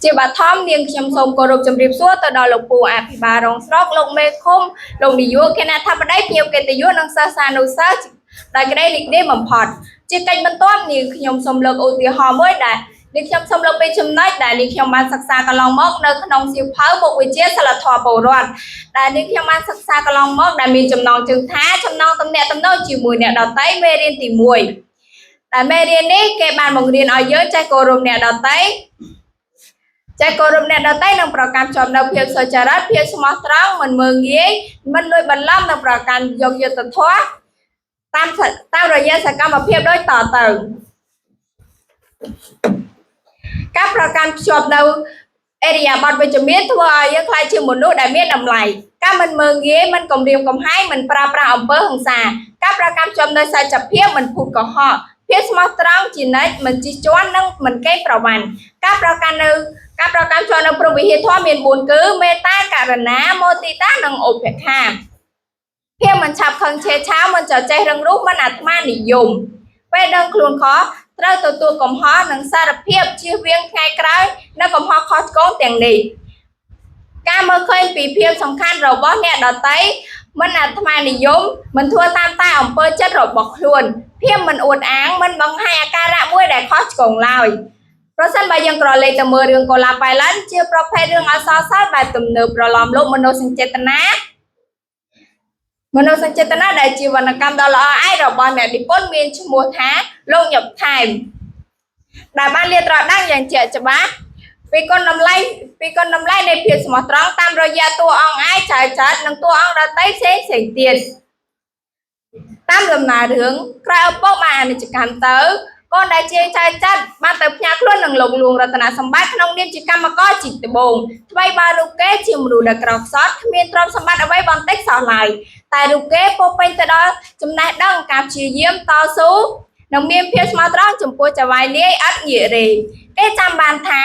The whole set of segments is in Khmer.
ជាបឋមនាងខ្ញុំសូមគោរពជម្រាបសួរទៅដល់លោកពូអភិបាលរងស្រុកលោកមេឃុំលោកនាយកគណៈអធិបតីភ្ញៀវកិត្តិយសនិងសិស្សានុសិស្សដោយក្តីរីករាយបំផុតជាកិច្ចបន្ទាប់នាងខ្ញុំសូមលើកឧទាហរណ៍មួយដែលនាងខ្ញុំសូមលើកពីចំណុចដែលនាងខ្ញុំបានសិក្សាកន្លងមកនៅក្នុងសៀវភៅមុខវិជ្ជាសិលធម៌ពលរដ្ឋដែលនាងខ្ញុំបានសិក្សាកន្លងមកដែលមានចំណងជើងថាចំណងទំនាក់ទំនងជាមួយអ្នកដទៃមេរៀនទី1ដែលមេរៀននេះគេបានបង្រៀនឲ្យយើងចេះគោរពអ្នកដទៃចេះគោរពអ្នកដទៃនិងប្រកាន់ខ្ជាប់នូវភាពសុចរិតភាពស្មោះត្រង់មិនមើលងាយមិនលួចបន្លំនិងប្រកាន់យកយុត្តិធម៌តាមរយៈសកម្មភាពដូចតទៅការប្រកាន់ខ្ជាប់នៅអេរិយាបថវិជ្ជមានធ្វើឲ្យយើងក្លាយជាមនុស្សដែលមានតម្លៃការមិនមើលងាយមិនគំរាមកំហែងមិនប្រើប្រាស់អំពើហិង្សាការប្រកាន់ខ្ជាប់នៅសច្ចភាពមិនភូតកុហកភាពស្មោះត្រង់ជានិច្ចមិនជិះជាន់និងមិនកេងប្រវ័ញ្ចការប្រកាន់ជាប់នៅព្រហ្មវិហារធម៌មាន4គឺមេត្តាករុណាមោទិតានិងឧបេក្ខាភាពមិនឆាប់ខឹងឆេវឆាវមិនចចេះរឹងរូសមិនអាត្មានិយមពេលដឹងខ្លួនខុសត្រូវទទួលកំហុសនិងសារភាពជៀសវាងថ្ងៃក្រោយនៅកំហុសខុសឆ្គងទាំងនេះការមើលឃើញពីភាពសំខាន់របស់អ្នកដទៃមិនអាត្មានិយមមិនធ្វើតាមតែអំពើចិត្តរបស់ខ្លួនភាពមិនអួតអាងមិនបង្ហាញអាការៈមួយដែលខុសឆ្គងឡើយប្រសិនបើយើងក្រឡេកទៅមើលរឿងកូឡាប៉ៃឡិនជាប្រភេទរឿងអសរសិល្ប៍បែបទំនើបប្រឡំលោកមនោសញ្ចេតនាដែលជាវណ្ណកម្មដ៏ល្អឯករបស់អ្នកនិពន្ធមានឈ្មោះថាលោកញឹកថែមដែលបានលាតត្រដាងយ៉ាងជាក់ច្បាស់ពីគុណតម្លៃនៃភាពស្មោះត្រង់តាមរយៈតួអង្គឯកចៅចាត់និងតួអង្គដទៃផ្សេងទៀតតាមដំណើររឿងក្រោយឪពុកបានអនិច្ចកម្មកូនដែលជាចៅចាត់បានទៅផ្ញើខ្លួននឹងលោកលួងរតនសម្បត្តិក្នុងនាមជាកម្មករជីកត្បូងថ្មីបើរូបគេជាមនុស្សដែលក្រខ្សត់គ្មានទ្រព្យសម្បត្តិអ្វីបន្តិចសោះឡើយតែរូបគេពោពេញទៅដោយចំណេះដឹងការព្យាយាមតស៊ូនិងមានភាពស្មោះត្រង់ចំពោះចៅហ្វាយលាយឥតងាករេគេចាំបានថា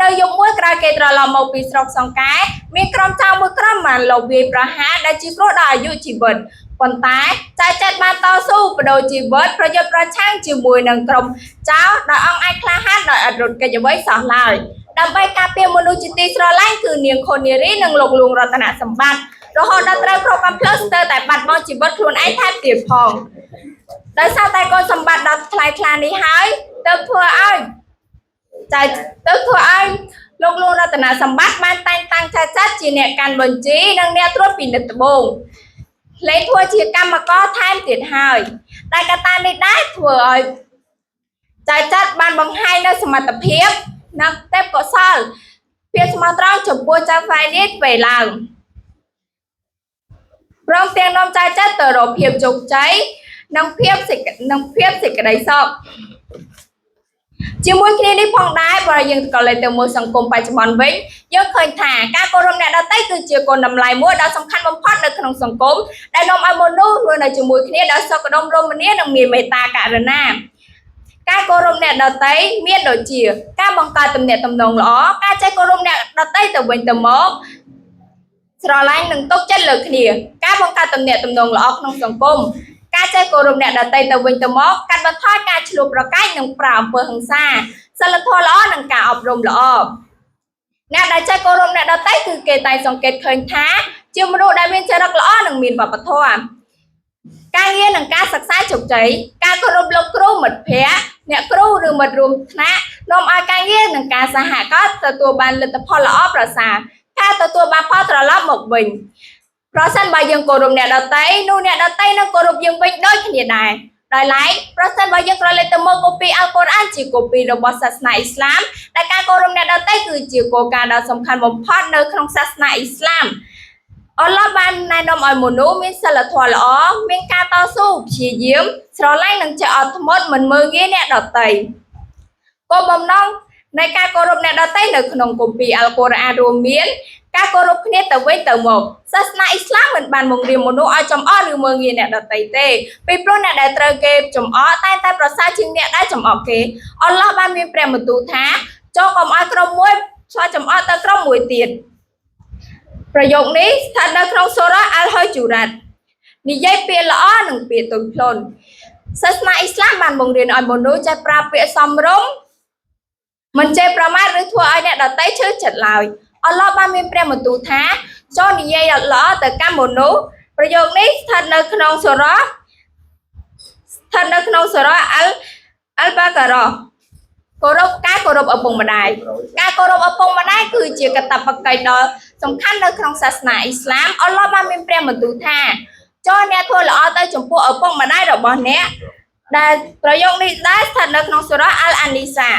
នៅយប់មួយក្រោយគេត្រឡប់មកពីស្រុកសង្កែមានក្រុមចៅមួយក្រុមបានលបវាយប្រហារដែលជាគ្រោះដល់អាយុជីវិតប៉ុន្តែចៅចាត់បានតស៊ូបដូរជីវិតប្រយុទ្ធប្រឆាំងជាមួយនឹងក្រុមចៅដោយអង្គឯកក្លាហានដោយអត់រត់គេចអ្វីសោះឡើយដើម្បីការពារមនុស្សជាទីស្រឡាញ់គឺនាងខុននារីនិងលោកលួងរតនសម្បត្តិរហូតដល់ត្រូវគ្របកំភ្លើងស្ទើរតែបាត់បង់ជីវិតខ្លួនឯងថែមទៀតផងដោយសារតែគុណសម្បត្តិដ៏ថ្លៃថ្លានេះហើយទើបធ្វើឲ្យលោកលួងរតនសម្បត្តិបានតែងតាំងចៅចាត់ជាអ្នកកាន់បញ្ជីនិងអ្នកត្រួតពិនិត្យត្បូងលេខធ្វើជាកម្មករថែមទៀតហើយតែកត្តានេះដែរធ្វើឲ្យចៅចាត់បានបង្ហាញនៅសមត្ថភាពនិងទេពកោសល្យភាពស្មោះត្រង់ចំពោះចៅហ្វាយនេះពេលឡើងព្រមទាំងនាំចៅចាត់ទៅរកភាពជោគជ័យនិងភាពសេចក្តីសុខជាមួយគ្នានេះផងដែរបើយើងក៏លេចទៅមើលសង្គមបច្ចុប្បន្នវិញយើងឃើញថាការគោរពអ្នកដទៃគឺជាគុណតម្លៃមួយដ៏សំខាន់បំផុតនៅក្នុងសង្គមដែលនាំឲ្យមនុស្សរស់នៅជាមួយគ្នាដោយសុខដុមរមនានិងមានមេត្តាករុណាការគោរពអ្នកដទៃមានដូចជាការបង្កើតទំនាក់ទំនងល្អការចេះគោរពអ្នកដទៃទៅវិញទៅមកស្រឡាញ់និងទុកចិត្តលើគ្នាការបង្កើតទំនាក់ទំនងល្អក្នុងសង្គមការចេះគោរពអ្នកដទៃទៅវិញទៅមកកាត់បន្ថយការឈ្លោះប្រកែកនិងប្រើអំពើហិង្សាសិលធម៌ល្អនិងការអប់រំល្អអ្នកដែលចេះគោរពអ្នកដទៃគឺគេតែងសង្កេតឃើញថាជាមនុស្សដែលមានចរិតល្អនិងមានវប្បធម៌ការងារនិងការសិក្សាជោគជ័យការគោរពលោកគ្រូមិត្តភ័ក្តិអ្នកគ្រូឬមិត្តរួមថ្នាក់នាំឲ្យការងារនិងការសហការទទួលបានលទ្ធផលល្អប្រសើរការទទួលបានផលត្រឡប់មកវិញប្រសិនបើយើងគោរពអ្នកដទៃនោះអ្នកដទៃនឹងគោរពយើងវិញដូចគ្នាដែរដោយឡែកប្រសិនបើយើងក្រឡេកទៅមើលកូពីអល់កុរអានជាកូពីរបស់សាសនាអ៊ីស្លាមដែលការគោរពអ្នកដទៃគឺជាគោលការណ៍ដ៏សំខាន់បំផុតនៅក្នុងសាសនាអ៊ីស្លាមអល់ឡោះបានណែនាំឲ្យមនុស្សមានសីលធម៌ល្អមានការតស៊ូព្យាយាមស្រឡាញ់និងចេះអត់ធ្មត់មិនមើលងាយអ្នកដទៃគោលបំណងនៃការគោរពអ្នកដទៃនៅក្នុងគម្ពីរអល់កុរអានរួមមានការគោរពគ្នាទៅវិញទៅមកសាសនាអ៊ីស្លាមមិនបានបង្រៀនមនុស្សឲ្យចំអកឬមើលងាយអ្នកដទៃទេពីព្រោះអ្នកដែលត្រូវគេចំអកតែប្រសើរជាងអ្នកដែលចំអកគេអល់ឡោះបានមានព្រះបន្ទូលថាចូលកុំឲ្យក្រុមមួយឆ្លោះចំអកទៅក្រុមមួយទៀតប្រយោគនេះស្ថិតនៅក្នុងសូរ៉ាអល់ហុជូរ៉ាតនិយាយពាក្យល្អនិងពាក្យទន់ភ្លន់សាសនាអ៊ីស្លាមបានបង្រៀនឲ្យមនុស្សចេះប្រើពាក្យសមរម្យ មិនចេះប្រមាថឬធ្វើឲ្យអ្នកដទៃឈឺចិត្តឡើយអល់ឡោះបានមានព្រះបន្ទូលថាចូលនិយាយល្អទៅកាន់មនុស្សប្រយោគនេះស្ថិតនៅក្នុងសូរ៉ាអល់បាការ៉ាគោរពការគោរពឪពុកម្ដាយការគោរពឪពុកម្ដាយគឺជាកាតព្វកិច្ចដ៏សំខាន់នៅក្នុងសាសនាអ៊ីស្លាមអល់ឡោះបានមានព្រះបន្ទូលថាចូលអ្នកធ្វើល្អទៅចំពោះឪពុកម្ដាយរបស់អ្នកដែលប្រយោគនេះដែរស្ថិតនៅក្នុងសូរ៉ាអល់អានីសា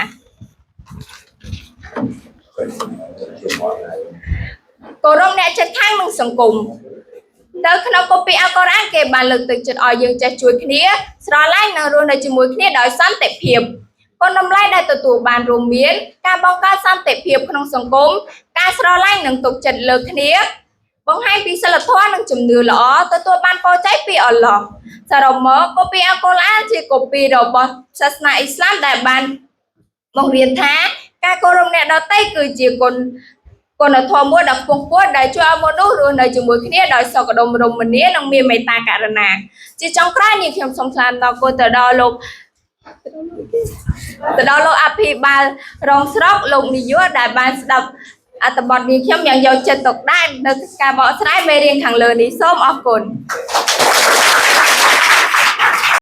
គោរពអ្នកជិតខាងនិងសង្គមនៅក្នុងគម្ពីរអល់កុរអានគេបានលើកទឹកចិត្តឲ្យយើងចេះជួយគ្នាស្រឡាញ់និងរស់នៅជាមួយគ្នាដោយសន្តិភាពគុណតម្លៃដែលទទួលបានរួមមានការបង្កើតសន្តិភាពក្នុងសង្គមការស្រឡាញ់និងទុកចិត្តលើគ្នាបង្ហាញពីសីលធម៌និងជំនឿល្អទទួលបានពរជ័យពីអល់ឡោះសរុបមកគម្ពីរអល់កុរអានជាគម្ពីររបស់សាសនាអ៊ីស្លាមដែលបានបង្រៀនថាការគោរពអ្នកដទៃគឺជាគុណធម៌មួយដ៏ខ្ពង់ខ្ពស់ដែលជួយឲ្យមនុស្សរស់នៅជាមួយគ្នាដោយសុខដុមរមនានិងមានមេត្តាករុណាជាចុងក្រោយនេះខ្ញុំសូមថ្លែងអំណរគុណទៅដល់លោកអភិបាលរងស្រុកលោកនាយកដែលបានស្ដាប់អត្ថបទនេះខ្ញុំយ៉ាងយកចិត្តទុកដាក់នៅការបកស្រាយមេរៀនខាងលើនេះសូមអរគុណ